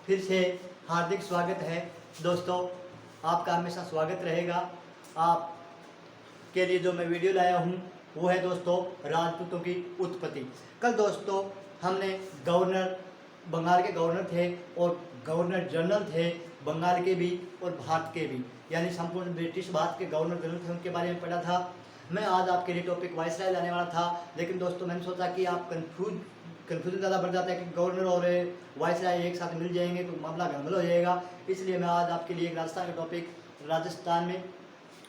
फिर से हार्दिक स्वागत है दोस्तों। आपका हमेशा स्वागत रहेगा। आप के लिए जो मैं वीडियो लाया हूँ वो है दोस्तों राजपूतों की उत्पत्ति। कल दोस्तों हमने गवर्नर, बंगाल के गवर्नर थे और गवर्नर जनरल थे बंगाल के भी और भारत के भी, यानी संपूर्ण ब्रिटिश भारत के गवर्नर जनरल थे, उनके बारे में पढ़ा था। मैं आज आपके लिए टॉपिक वायसराय लाने वाला था, लेकिन दोस्तों मैंने सोचा कि आप कन्फ्यूजन ज़्यादा बढ़ जाता है कि गवर्नर और वायसराय एक साथ मिल जाएंगे तो मामला गड़बड़ हो जाएगा। इसलिए मैं आज आपके लिए एक राजस्थान का टॉपिक, राजस्थान में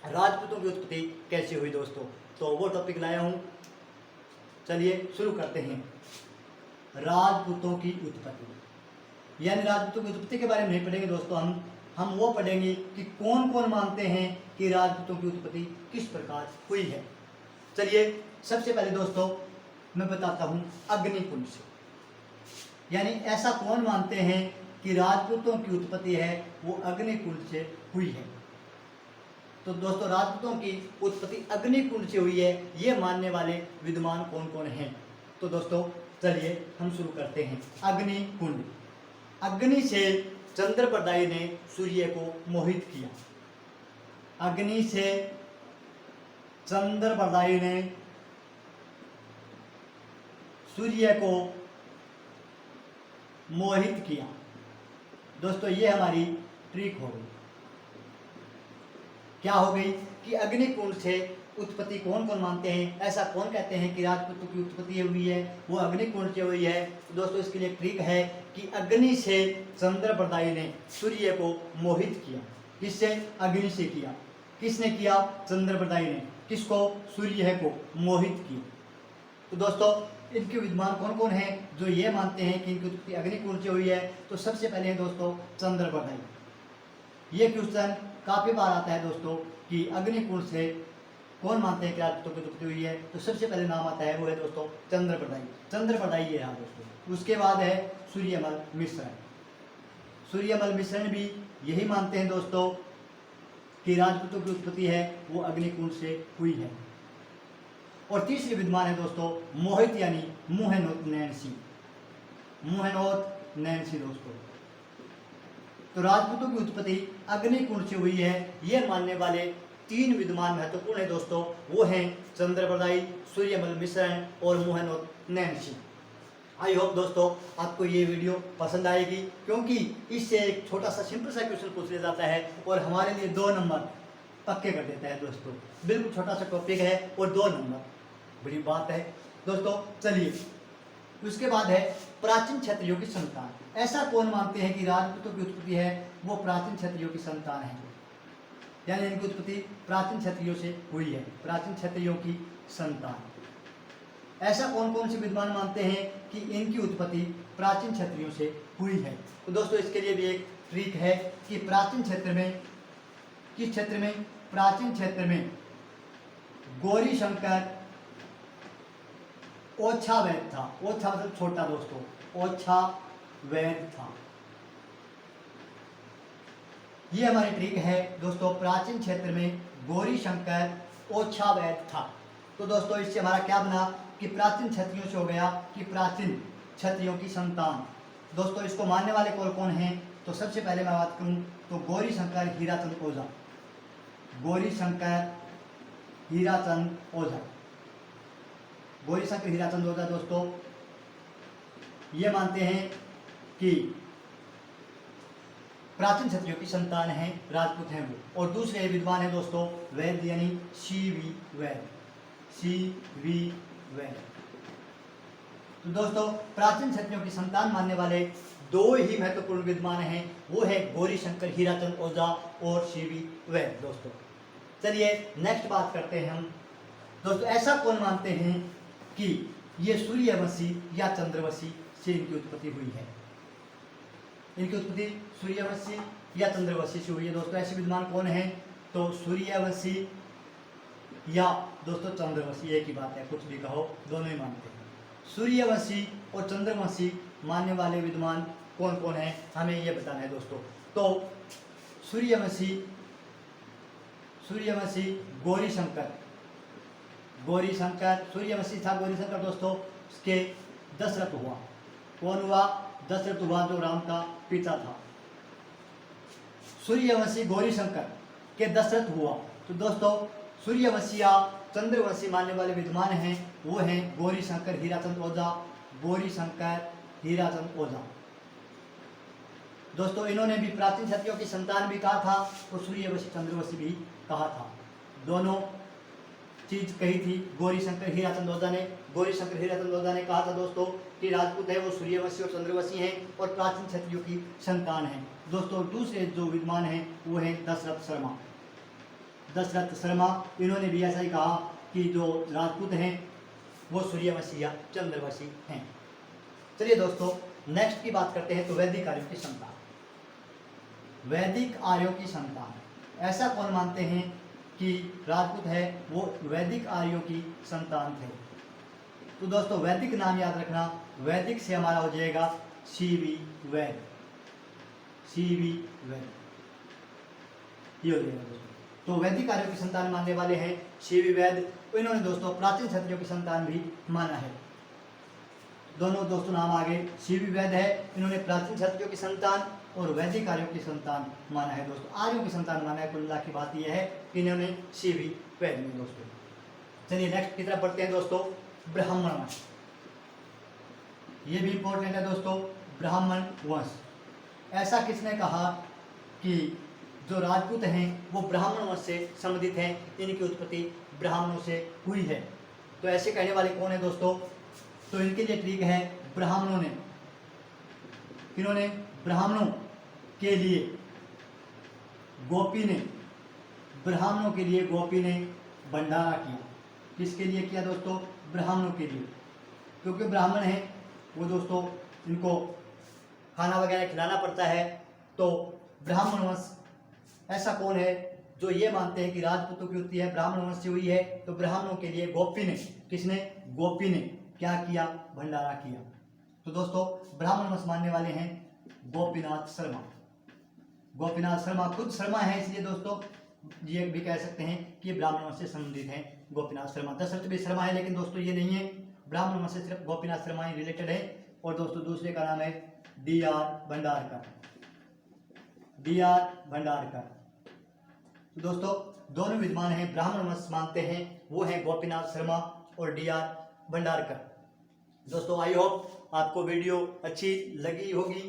राजपूतों की उत्पत्ति कैसे हुई दोस्तों, तो वो टॉपिक लाया हूँ। चलिए शुरू करते हैं। राजपूतों की उत्पत्ति, यानी राजपूतों की उत्पत्ति के बारे में नहीं पढ़ेंगे दोस्तों, हम वो पढ़ेंगे कि कौन कौन मानते हैं कि राजपूतों की उत्पत्ति किस प्रकार हुई है। चलिए सबसे पहले दोस्तों मैं बताता हूँ अग्निकुंड से, यानी ऐसा कौन मानते हैं कि राजपूतों की उत्पत्ति है वो अग्निकुंड से हुई है। तो दोस्तों राजपूतों की उत्पत्ति अग्निकुंड से हुई है, ये मानने वाले विद्वान कौन कौन हैं। तो दोस्तों चलिए हम शुरू करते हैं। अग्निकुंड, अग्नि से चंद्रप्रदायी ने सूर्य को मोहित किया। अग्नि से चंद्रप्रदायी ने सूर्य को मोहित किया। दोस्तों ये हमारी ट्रिक हो गई। क्या हो गई कि अग्निकुंड से उत्पत्ति कौन कौन मानते हैं, ऐसा कौन कहते हैं कि राजपूतों की उत्पत्ति हुई है वो अग्निकुंड से हुई है। तो दोस्तों इसके लिए ट्रिक है कि अग्नि से चंद्रप्रदायी ने सूर्य को मोहित किया। किससे? अग्नि से किया। किसने किया? चंद्रप्रदायी ने। किसको? सूर्य को मोहित किया। तो दोस्तों इनके विद्वान कौन कौन हैं जो ये मानते हैं कि इनकी उत्पत्ति अग्निकुंड से हुई है। तो सबसे पहले है दोस्तों चंद्रप्रदायी। ये क्वेश्चन काफी बार आता है दोस्तों कि अग्निकुंड से कौन मानते हैं कि राजपूतों की उत्पत्ति हुई है। तो सबसे पहले नाम आता है वो है दोस्तों चंद्रप्रदायी। चंद्रप्रदायी ये रहा दोस्तों। उसके बाद है सूर्यमल मिश्र। सूर्यमल मिश्र भी यही मानते हैं दोस्तों कि राजपूतों की उत्पत्ति है वो अग्निकुंड से हुई है। और तीसरे विद्वान है दोस्तों मोहित, यानी मुहैनोत नैन्सी। मुहैनोत नैन्सी दोस्तों। तो राजपूतों की उत्पत्ति अग्निकुंड से हुई है ये मानने वाले तीन विद्वान महत्वपूर्ण है दोस्तों, वो हैं चंद्रप्रदायी, सूर्यमल मिश्र और मुहैनोत नैन्सी। आई होप दोस्तों आपको ये वीडियो पसंद आएगी, क्योंकि इससे एक छोटा सा सिंपल सा क्वेश्चन पूछ लिया जाता है और हमारे लिए 2 नंबर पक्के कर देता है दोस्तों। बिल्कुल छोटा सा टॉपिक है और 2 नंबर, बड़ी बात है दोस्तों। चलिए उसके बाद है प्राचीन क्षत्रियों की संतान। ऐसा कौन मानते हैं कि राजपूतों की उत्पत्ति है वो प्राचीन क्षत्रियों की संतान है, यानी इनकी उत्पत्ति प्राचीन क्षत्रियों से हुई है, प्राचीन क्षत्रियों की संतान। ऐसा कौन कौन से विद्वान मानते हैं कि इनकी उत्पत्ति प्राचीन क्षत्रियों से हुई है। तो दोस्तों इसके लिए भी एक ट्रिक है कि प्राचीन क्षेत्र में, किस क्षेत्र में? प्राचीन क्षेत्र में गौरी शंकर ओछा वैद था। ओछा मतलब छोटा दोस्तों, ओछा वैद था। ये हमारी ट्रिक है दोस्तों। प्राचीन क्षेत्र में गौरी शंकर ओछा वैद था। तो दोस्तों इससे हमारा क्या बना कि प्राचीन क्षत्रियों से हो गया कि प्राचीन क्षत्रियों की संतान। दोस्तों इसको मानने वाले कौन कौन हैं? तो सबसे पहले मैं बात करूं तो गौरी शंकर हीराचंद ओझा। गौरी शंकर हीराचंद ओझा। गौरी शंकर हीराचंद ओझा दोस्तों ये मानते हैं कि प्राचीन क्षत्रियों की संतान है, राजपूत हैं वो। और दूसरे विद्वान है दोस्तों वैद, यानी सी.वी. वैद। सी.वी. वैद। तो दोस्तों प्राचीन क्षत्रियों की संतान मानने वाले 2 ही महत्वपूर्ण विद्वान हैं, वो है गौरी शंकर हीराचंद ओझा और सी.वी. वैद दोस्तों। चलिए नेक्स्ट बात करते हैं हम दोस्तों। ऐसा कौन मानते हैं कि ये सूर्यवंशी या चंद्रवंशी से इनकी उत्पत्ति हुई है। इनकी उत्पत्ति सूर्यवंशी या चंद्रवंशी से हुई है दोस्तों। ऐसे विद्वान कौन हैं? तो सूर्यवंशी या दोस्तों चंद्रवंशी, एक ही बात है, कुछ भी कहो, दोनों ही मानते हैं। सूर्यवंशी और चंद्रवंशी मानने वाले विद्वान कौन कौन हैं हमें ये बताना है दोस्तों। तो सूर्यवंशी गौरी शंकर, सूर्यवंशी था गौरी शंकर दोस्तों। उसके दशरथ हुआ। कौन हुआ? दशरथ हुआ जो राम का पिता था। सूर्यवंशी गौरी शंकर के दशरथ हुआ। तो दोस्तों सूर्यवंशी या चंद्रवंशी मानने वाले विद्वान हैं वो हैं गौरी शंकर हीराचंद ओझा, गौरी शंकर हीराचंद ओझा। दोस्तों इन्होंने भी प्राचीन क्षत्रियों की संतान भी कहा था और सूर्यवंशी चंद्रवंशी भी कहा था, दोनों चीज कही थी गौरी शंकर हीराचंद ओझा ने। गौरी शंकर हीराचंद ओझा ने कहा था दोस्तों कि राजपूत है वो सूर्यवंशी और चंद्रवंशी हैं और प्राचीन क्षत्रियों की संतान हैं। दोस्तों दूसरे जो विद्वान हैं वो हैं दशरथ शर्मा। दशरथ शर्मा इन्होंने भी ऐसा ही कहा कि जो राजपूत हैं वो सूर्यवंशी या चंद्रवंशी हैं। चलिए दोस्तों नेक्स्ट की बात करते हैं। तो वैदिक आर्यों की संतान, वैदिक आर्यों की संतान ऐसा कौन मानते हैं कि राजपूत है वो वैदिक आर्यों की संतान थे। तो दोस्तों वैदिक नाम याद रखना, वैदिक से हमारा हो जाएगा सीवी वैद, सीवी वैद ये हो जाएगा दोस्तों। तो वैदिक आर्यों की संतान मानने वाले हैं सीवी वैद। इन्होंने दोस्तों प्राचीन क्षत्रियों की संतान भी माना है। दोनों दोस्तों नाम आगे सीवी वैद है, इन्होंने प्राचीन क्षत्रियों की संतान और वैदिक आर्यों की संतान माना है। दोस्तों आर्यों की संतान माना है, कुल मिला की बात यह है कि इन्होंने सीवी वैद में। दोस्तों चलिए नेक्स्ट की तरफ बढ़ते हैं दोस्तों। ब्राह्मण वंश, ये भी इंपॉर्टेंट है दोस्तों। ब्राह्मण वंश ऐसा किसने कहा कि जो राजपूत हैं वो ब्राह्मण वंश से संबंधित हैं, इनकी उत्पत्ति ब्राह्मणों से हुई है। तो ऐसे कहने वाले कौन है दोस्तों? तो इनके लिए ट्रिक है ब्राह्मणों ने, इन्होंने ब्राह्मणों के लिए गोपी ने, ब्राह्मणों के लिए गोपी ने भंडारा किया। किसके लिए किया दोस्तों? ब्राह्मणों के लिए, क्योंकि ब्राह्मण हैं वो दोस्तों इनको खाना वगैरह खिलाना पड़ता है। तो ब्राह्मण वंश ऐसा कौन है जो ये मानते हैं कि राजपूतों की उत्पत्ति है ब्राह्मण वंश से हुई है? तो ब्राह्मणों के लिए गोपी ने, किसने? गोपी ने क्या किया? भंडारा किया। तो दोस्तों ब्राह्मण वंश मानने वाले हैं गोपीनाथ शर्मा। गोपीनाथ शर्मा खुद शर्मा है, इसलिए दोस्तों ये भी कह सकते हैं कि ब्राह्मण वंश से संबंधित हैं गोपीनाथ शर्मा। दशरथ भी शर्मा है, लेकिन दोस्तों ये नहीं है, ब्राह्मण वंश से सिर्फ गोपीनाथ शर्मा ही रिलेटेड है। और दोस्तों दूसरे का नाम है D.R. भंडारकर, D.R. भंडारकर। तो दोस्तों दोनों विद्वान हैं, ब्राह्मण वंश मानते हैं, वो है गोपीनाथ शर्मा और D.R. भंडारकर। दोस्तों आई होप आपको वीडियो अच्छी लगी होगी।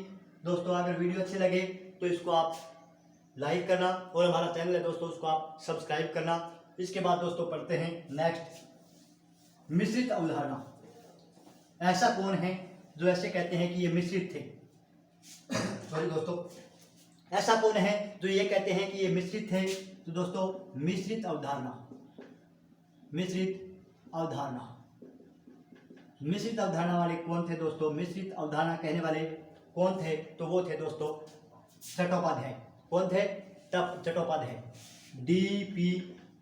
दोस्तों अगर वीडियो अच्छी लगे तो इसको आप लाइक करना और हमारा चैनल है दोस्तों उसको आप सब्सक्राइब करना। इसके बाद दोस्तों पढ़ते हैं नेक्स्ट मिश्रित अवधारणा। ऐसा कौन है जो ऐसे कहते हैं कि ये मिश्रित थे? सॉरी दोस्तों, ऐसा कौन है जो ये कहते हैं कि ये मिश्रित थे? तो दोस्तों मिश्रित अवधारणा, मिश्रित अवधारणा, मिश्रित अवधारणा वाले कौन थे दोस्तों? मिश्रित अवधारणा कहने वाले कौन थे? तो वो थे दोस्तों चट्टोपाध्याय। कौन थे? चट्टोपाध्याय, D.P.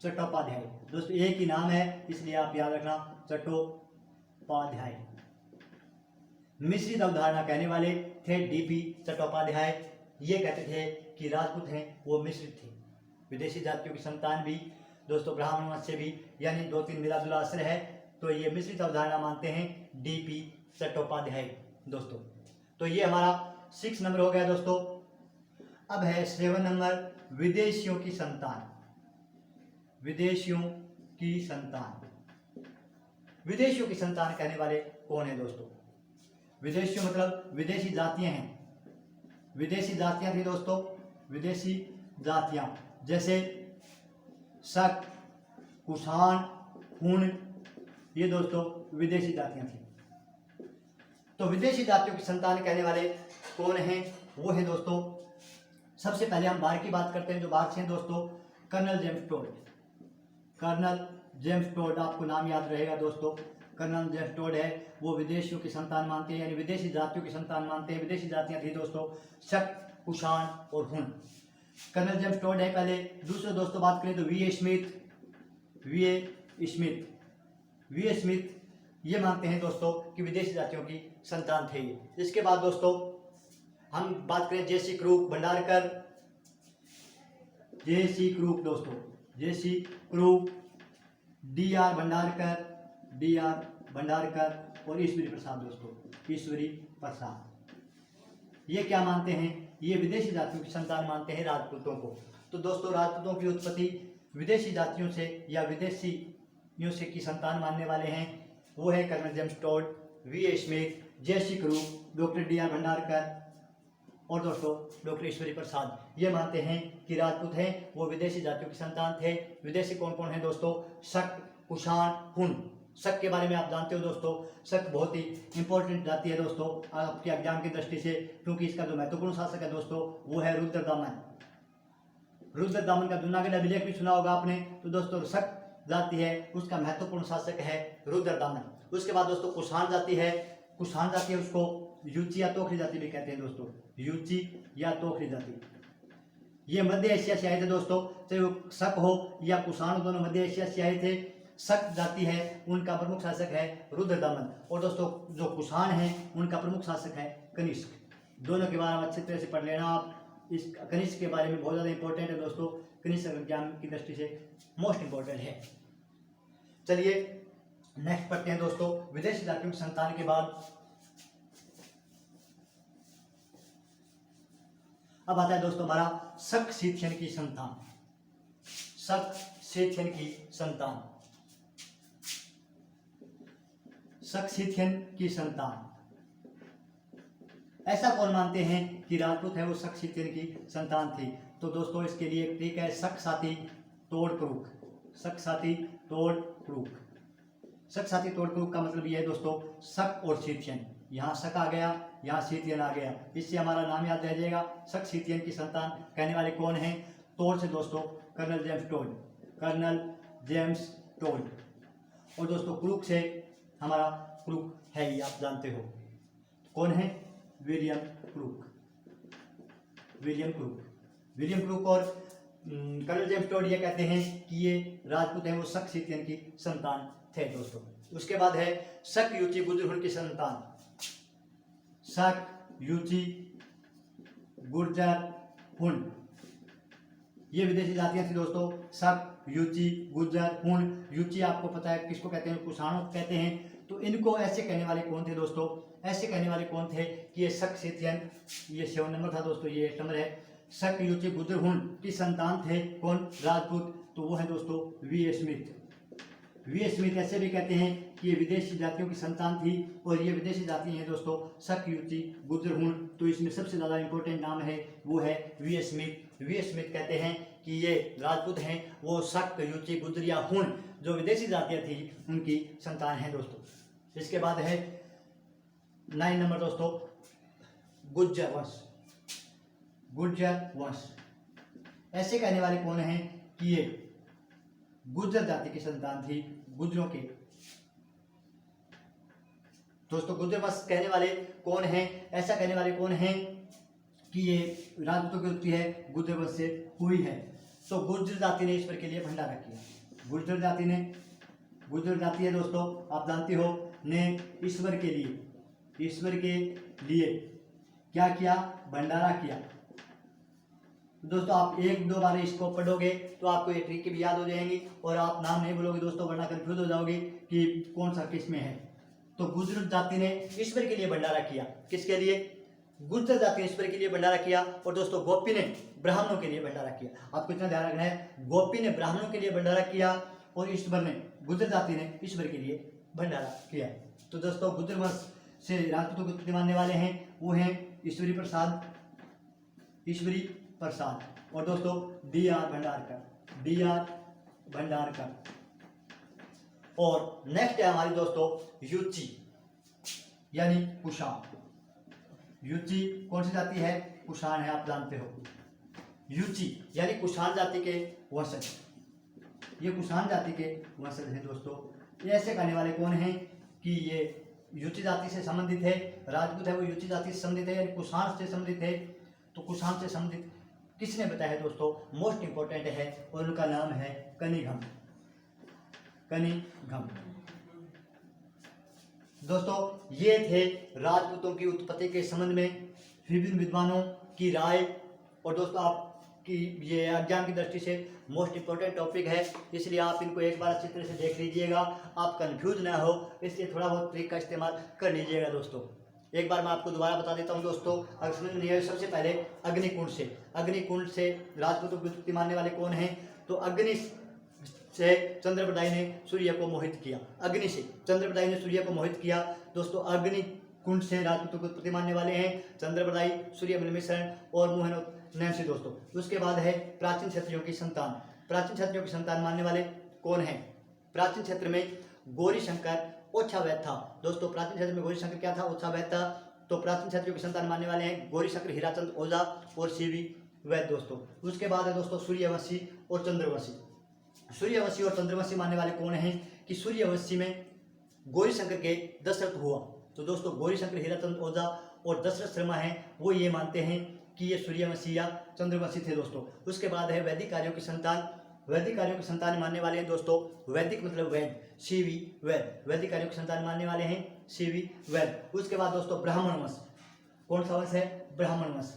चट्टोपाध्याय। दोस्तों एक ही नाम है इसलिए आप याद रखना, चट्टोपाध्याय। मिश्रित अवधारणा कहने वाले थे D.P. चट्टोपाध्याय। ये कहते थे कि राजपूत हैं वो मिश्रित थे, विदेशी जातियों की संतान भी दोस्तों ब्राह्मण वंश से भी, यानी दो तीन मिला जुला असर है। तो ये मिश्रित अवधारणा मानते हैं D.P. चट्टोपाध्याय दोस्तों। तो ये हमारा 6 नंबर हो गया दोस्तों। अब है 7 नंबर विदेशियों की संतान, विदेशियों की संतान। विदेशियों की संतान कहने वाले कौन है दोस्तों? विदेशियों मतलब विदेशी जातियां हैं, विदेशी जातियां थी दोस्तों, विदेशी जातियां जैसे शक, कुषाण, हुन, ये दोस्तों विदेशी जातियां थी। तो विदेशी जातियों की संतान कहने वाले कौन हैं? वो है दोस्तों, सबसे पहले हम बार की बात करते हैं। जो बार से हैं दोस्तों colonel James Tod. Colonel James Tod आपको नाम याद रहेगा दोस्तों, कर्नल जेम्स टोड है वो विदेशियों की संतान मानते हैं, यानी विदेशी जातियों की संतान मानते हैं। विदेशी जातियां थी दोस्तों शक, कुषाण और हुन। कर्नल जेम्स टोड है पहले। दूसरे दोस्तों बात करें तो V.A. Smith, V.A. Smith, V.A. Smith ये मानते हैं दोस्तों कि विदेशी जातियों की संतान थे ये। इसके बाद दोस्तों हम बात करें J.C. Crook, Bhandarkar, J.C. Crook दोस्तों, J.C. Crook, D.R. Bhandarkar, D.R. Bhandarkar और ईश्वरी प्रसाद दोस्तों, ईश्वरी प्रसाद। ये क्या मानते हैं, ये विदेशी जातियों की संतान मानते हैं राजपूतों को। तो दोस्तों राजपूतों की उत्पत्ति विदेशी जातियों से या विदेशियों से की संतान मानने वाले हैं वो है colonel James Tod, V Smith, J C. Crook, doctor D R. Bhandarkar और दोस्तों डॉक्टर ईश्वरी प्रसाद। ये मानते हैं कि राजपूत हैं वो विदेशी जातियों की संतान थे। विदेशी कौन कौन है दोस्तों, शक, कुषाण, हुन। शक के बारे में आप जानते हो दोस्तों, शक बहुत ही इंपॉर्टेंट जाति है दोस्तों आपके एग्जाम की दृष्टि से, क्योंकि इसका जो महत्वपूर्ण शासक है दोस्तों वो है रुद्रदामन। रुद्रदामन का जूनागढ़ अभिलेख भी सुना होगा आपने। तो दोस्तों शक जाति है उसका महत्वपूर्ण शासक है रुद्रदामन। उसके बाद दोस्तों कुषाण जाति है। कुषाण जाति है उसको यूची या तोखरी जाति भी कहते हैं दोस्तों, यूची या तोखरी जाति। ये मध्य एशिया से आए थे दोस्तों, चाहे वो शक हो या कुषाण दोनों मध्य एशिया से आए थे। शक जाति है उनका प्रमुख शासक है रुद्रदामन और दोस्तों जो कुषाण है उनका प्रमुख शासक है कनिष्क। दोनों के बारे में अच्छी तरह से पढ़ लेना आप। इस कनिष्क के बारे में बहुत ज़्यादा इंपॉर्टेंट है दोस्तों, कनिष्क ज्ञान की दृष्टि से मोस्ट इंपॉर्टेंट है। चलिए नेक्स्ट पढ़ते हैं दोस्तों, विदेशी जातियों की संतान के बाद अब आता है दोस्तों हमारा शक सीथियन की संतान। शक सीथियन की संतान, शक सीथियन की संतान। ऐसा कौन मानते हैं कि राजपूत है वो शक सीथियन की संतान थी। तो दोस्तों इसके लिए एक ट्रिक है, शक साथी तोड़ क्रूक। शक साथी तोड़ क्रूक, शक साथी तोड़ क्रूक का मतलब ये है दोस्तों शक और सीथियन। यहाँ शक आ गया, यहाँ सीथियन आ गया, इससे हमारा नाम याद रह जाएगा। शक सीथियन की संतान कहने वाले कौन हैं, तोड़ से दोस्तों colonel James Tod, colonel James Tod. और दोस्तों क्रूक से हमारा क्रूक है ये आप जानते हो कौन है, William crook. William crook, William crook और कर्नल जेम्स टोड ये कहते हैं कि ये राजपूत हैं वो शक सीथियन की संतान थे दोस्तों। उसके बाद है शक यूची गुर्जर की संतान। शक यूची गुर्जर हुन, ये विदेशी जातियां थी दोस्तों। शक, यूची, गुर्जर, हुन। यूची आपको पता है किसको कहते हैं, कुषाणों को कहते हैं। तो इनको ऐसे कहने वाले कौन थे दोस्तों, ऐसे कहने वाले कौन थे कि ये शक सीथियन, ये 7 नंबर था दोस्तों, ये 8 नंबर है। शक, यूची, गुर्जर, हुन की संतान थे कौन, राजपूत। तो वो है दोस्तों वी स्मिथ। वी स्मिथ ऐसे भी कहते हैं कि ये विदेशी जातियों की संतान थी और ये विदेशी जाति हैं दोस्तों शक, यूची, गुर्जर, हुन। तो इसमें सबसे ज़्यादा इंपॉर्टेंट नाम है वो है वी स्मिथ। वी स्मिथ कहते हैं कि ये राजपूत हैं वो शक, यूची, गुर्जर या हुन जो विदेशी जातियाँ थी उनकी संतान हैं दोस्तों। इसके बाद है 9 नंबर दोस्तों गुर्जर वंश। गुर्जर वंश ऐसे कहने वाले कौन हैं कि ये गुर्जर जाति की संतान थी, गुर्जरों के। दोस्तों गुर्जर वंश कहने वाले कौन हैं, ऐसा कहने वाले कौन हैं कि ये राजपूतों की उत्पत्ति है गुर्जर वंश से हुई है। तो गुर्जर जाति ने ईश्वर के लिए भंडारा किया। गुर्जर जाति ने, गुर्जर जाति है दोस्तों आप जानते हो, ने ईश्वर के लिए, ईश्वर के लिए क्या किया, भंडारा किया। दोस्तों आप 1-2 बार इसको पढ़ोगे तो आपको ये ट्रिक भी याद हो जाएंगी और आप नाम नहीं बोलोगे दोस्तों, वरना कंफ्यूज हो जाओगे कि कौन सा किस में है। तो गुर्जर जाति ने ईश्वर के लिए भंडारा किया। किसके लिए, गुर्जर जाति ने ईश्वर के लिए भंडारा किया। और दोस्तों गोपी ने ब्राह्मणों के लिए भंडारा किया। आपको इतना ध्यान रखना है, गोपी ने ब्राह्मणों के लिए भंडारा किया और ईश्वर ने, गुर्जर जाति ने ईश्वर के लिए भंडारा किया। तो दोस्तों गुर्जर वंश से राजपूतों की उत्पत्ति मानने वाले हैं वो हैं ईश्वरी प्रसाद, ईश्वरी प्रसाद और दोस्तों डी.आर. भंडारकर, डी.आर. भंडारकर। और नेक्स्ट है हमारी दोस्तों यूची यानी कुषाण। यूची कौन सी जाति है, कुषाण है आप जानते हो। यूची यानी कुषाण जाति के वंशज, ये कुषाण जाति के वंशज हैं दोस्तों। ये ऐसे कहने वाले कौन हैं कि ये यूची जाति से संबंधित है, राजपूत है वो यूची जाति से संबंधित है यानी कुषाण से संबंधित है। तो कुषाण से संबंधित किसने बताया दोस्तों, मोस्ट इंपॉर्टेंट है और उनका नाम है कनिघम। कनिघम। दोस्तों ये थे राजपूतों की उत्पत्ति के संबंध में विभिन्न विद्वानों की राय। और दोस्तों आपकी ये एग्जाम की दृष्टि से मोस्ट इंपॉर्टेंट टॉपिक है, इसलिए आप इनको एक बार अच्छी तरह से देख लीजिएगा, आप कंफ्यूज ना हो, इसलिए थोड़ा बहुत ट्रिक का इस्तेमाल कर लीजिएगा दोस्तों। एक बार मैं आपको दोबारा बता देता हूँ दोस्तों, अगर समझ में नहीं आए, सबसे पहले अग्निकुंड से राजपूतों की उत्पत्ति मानने वाले कौन हैं? तो अग्नि से चंद्रप्रदायी ने सूर्य को मोहित किया। अग्नि से चंद्रप्रदायी ने सूर्य को मोहित किया। दोस्तों अग्नि कुंड से राजपूतों की उत्पत्ति मानने वाले हैं चंद्रप्रदायी, सूर्यमल मिश्रण और मोहन नैन्सी दोस्तों। उसके बाद है प्राचीन क्षत्रियों की संतान। प्राचीन क्षत्रियों की संतान मानने वाले कौन है? प्राचीन क्षेत्र में गौरी शंकर ओछावैद था। दोस्तों प्राचीन क्षेत्र में गौरी शंकर क्या था? ओछावैद था। तो प्राचीन क्षत्रियों की संतान मानने वाले हैं गौरी शंकर, हीराचंद ओझा और सीवी वैद दोस्तों। उसके बाद है दोस्तों सूर्यवंशी और चंद्रवंशी। सूर्यवंशी और चंद्रवंशी मानने वाले कौन हैं? कि सूर्यवंशी में गौरी शंकर के दशरथ हुआ। तो दोस्तों गौरी शंकर, हीराचंद ओझा और दशरथ शर्मा हैं, वो ये मानते हैं कि ये सूर्यवंशी या चंद्रवंशी थे दोस्तों। उसके बाद है वैदिक कार्यों की संतान। वैदिक कार्यों की संतान मानने वाले हैं दोस्तों, वैदिक मतलब वैद, सीवी वैद। वैदिक कार्यों की संतान मानने वाले हैं सीवी वैद। उसके बाद दोस्तों ब्राह्मण वंश। कौन सा वंश है? ब्राह्मण वंश।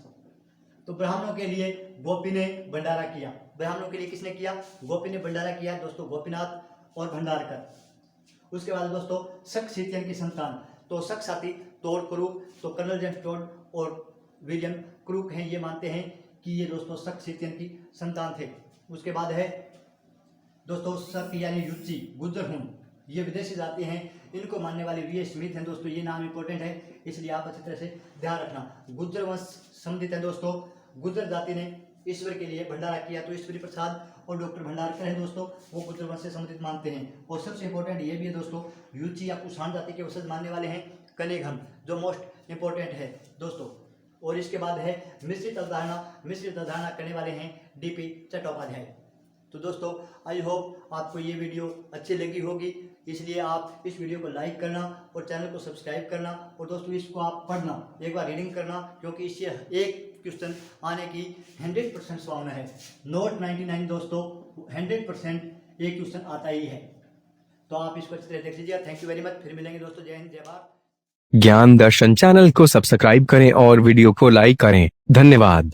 तो ब्राह्मणों के लिए गोपी ने भंडारा किया। ब्राह्मणों के लिए किसने किया? गोपी ने भंडारा किया दोस्तों, गोपीनाथ और भंडारकर। उसके बाद दोस्तों शक सीतियन की संतान। तो शक साथी तोड़ क्रूक, तो कर्नल जेम्स टोड और विलियम क्रूक हैं, ये मानते हैं कि ये दोस्तों शक सीतियन की संतान थे। उसके बाद है दोस्तों शक यानी युच्ची, गुज्जर हून, ये विदेशी जाति हैं, इनको मानने वाले वी स्मिथ हैं दोस्तों। ये नाम इंपॉर्टेंट है, इसलिए आप अच्छी तरह से ध्यान रखना। गुज्जर वंश संबंधित है दोस्तों। गुज्जर जाति ने ईश्वर के लिए भंडारा किया, तो ईश्वरी प्रसाद और डॉक्टर भंडारकर हैं दोस्तों, वो गुज्जर वंश से संबंधित मानते हैं। और सबसे इंपॉर्टेंट ये भी है दोस्तों, युची या कुषाण जाति के वंशज मानने वाले हैं कनेघन, जो मोस्ट इंपॉर्टेंट है दोस्तों। और इसके बाद है मिश्रित अवधारणा करने वाले हैं डीपी चट्टोपाध्याय। तो दोस्तों आई होप आपको ये वीडियो अच्छी लगी होगी, इसलिए आप इस वीडियो को लाइक करना और चैनल को सब्सक्राइब करना। और दोस्तों इसको आप पढ़ना, एक बार रीडिंग करना, क्योंकि इससे एक क्वेश्चन आने की 100% संभावना है। नोट 99 दोस्तों 100% एक क्वेश्चन आता ही है। तो आप इसको अच्छी तरह देख लीजिए। Thank you very much. फिर मिलेंगे दोस्तों। जय हिंद, जय भारत। ज्ञान दर्शन चैनल को सब्सक्राइब करें और वीडियो को लाइक करें। धन्यवाद।